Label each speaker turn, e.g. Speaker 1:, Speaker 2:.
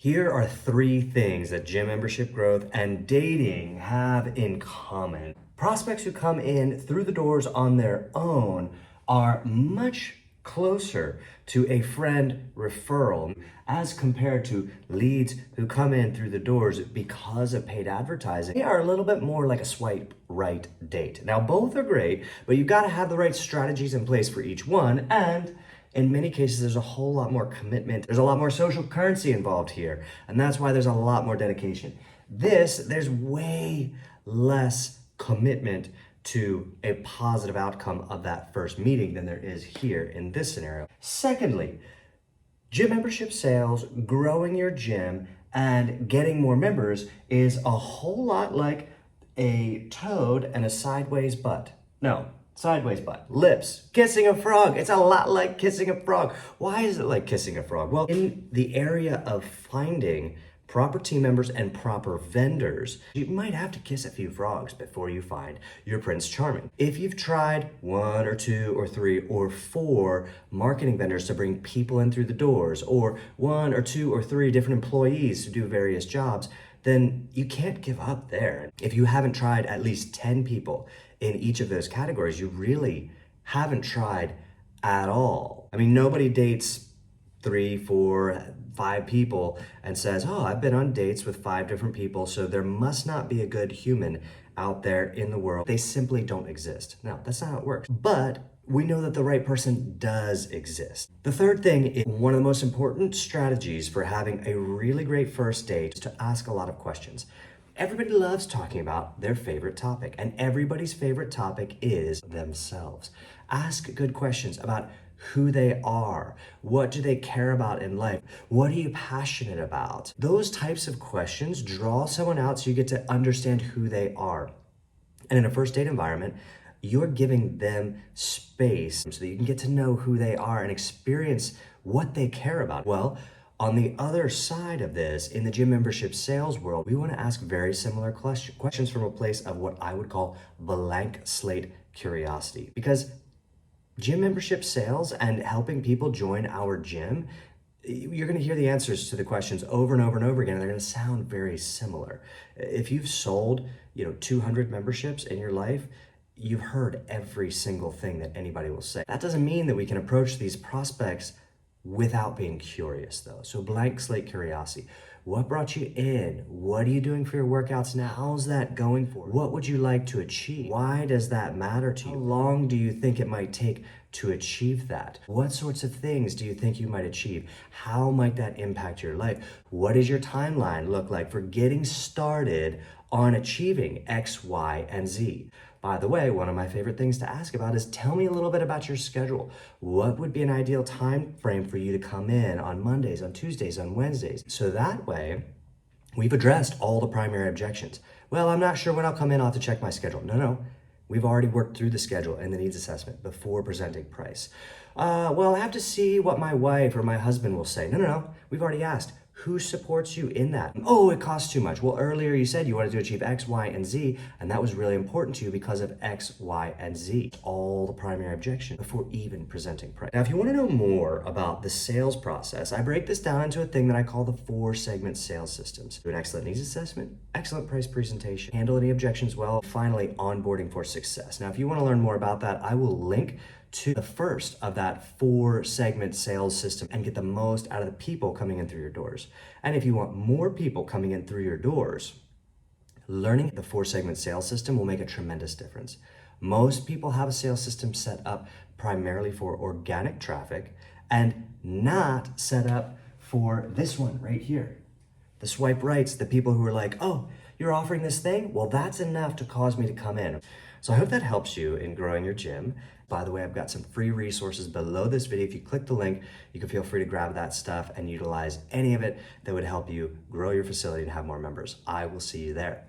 Speaker 1: Here are 3 things that gym membership growth and dating have in common. Prospects who come in through the doors on their own are much closer to a friend referral as compared to leads who come in through the doors because of paid advertising. They are a little bit more like a swipe right date. Now, both are great, but you've got to have the right strategies in place for each one, and in many cases, there's a whole lot more commitment. There's a lot more social currency involved here, and that's why there's a lot more dedication. There's way less commitment to a positive outcome of that first meeting than there is here in this scenario. Secondly, gym membership sales, growing your gym, and getting more members is a whole lot like a toad and a sideways butt. No, sideways butt. Lips. Kissing a frog. It's a lot like kissing a frog. Why is it like kissing a frog? Well, in the area of finding proper team members and proper vendors, you might have to kiss a few frogs before you find your Prince Charming. If you've tried 1 or 2 or 3 or 4 marketing vendors to bring people in through the doors, or 1 or 2 or 3 different employees to do various jobs, then you can't give up there. If you haven't tried at least 10 people in each of those categories, you really haven't tried at all. I mean, nobody dates 3, 4, 5 people and says, oh, I've been on dates with 5 different people, so there must not be a good human out there in the world. They simply don't exist. No, that's not how it works. But we know that the right person does exist. The third thing is one of the most important strategies for having a really great first date is to ask a lot of questions. Everybody loves talking about their favorite topic, and everybody's favorite topic is themselves. Ask good questions about who they are. What do they care about in life? What are you passionate about? Those types of questions draw someone out so you get to understand who they are. And in a first date environment, you're giving them space so that you can get to know who they are and experience what they care about. Well, on the other side of this, in the gym membership sales world, we want to ask very similar questions from a place of what I would call blank slate curiosity. Because gym membership sales and helping people join our gym, you're going to hear the answers to the questions over and over and over again, and they're going to sound very similar. If you've sold, 200 memberships in your life, you've heard every single thing that anybody will say. That doesn't mean that we can approach these prospects without being curious, though. So blank slate curiosity. What brought you in? What are you doing for your workouts now? How's that going for you? What would you like to achieve? Why does that matter to you? How long do you think it might take to achieve that? What sorts of things do you think you might achieve? How might that impact your life? What does your timeline look like for getting started on achieving X, Y, and Z? By the way, one of my favorite things to ask about is tell me a little bit about your schedule. What would be an ideal time frame for you to come in on Mondays, on Tuesdays, on Wednesdays? So that way, we've addressed all the primary objections. Well, I'm not sure when I'll come in, I'll have to check my schedule. No. We've already worked through the schedule and the needs assessment before presenting price. Well, I have to see what my wife or my husband will say. No. We've already asked. Who supports you in that? Oh, it costs too much. Well, earlier you said you wanted to achieve X, Y, and Z, and that was really important to you because of X, Y, and Z. All the primary objection before even presenting price. Now, if you want to know more about the sales process, I break this down into a thing that I call the 4-segment sales systems. Do an excellent needs assessment, excellent price presentation, handle any objections well, finally onboarding for success. Now, if you want to learn more about that, I will link to the first of that 4-segment sales system and get the most out of the people coming in through your doors. And if you want more people coming in through your doors, learning the 4-segment sales system will make a tremendous difference. Most people have a sales system set up primarily for organic traffic and not set up for this one right here. The swipe rights, the people who are like, oh, you're offering this thing? Well, that's enough to cause me to come in. So I hope that helps you in growing your gym. By the way, I've got some free resources below this video. If you click the link, you can feel free to grab that stuff and utilize any of it that would help you grow your facility and have more members. I will see you there.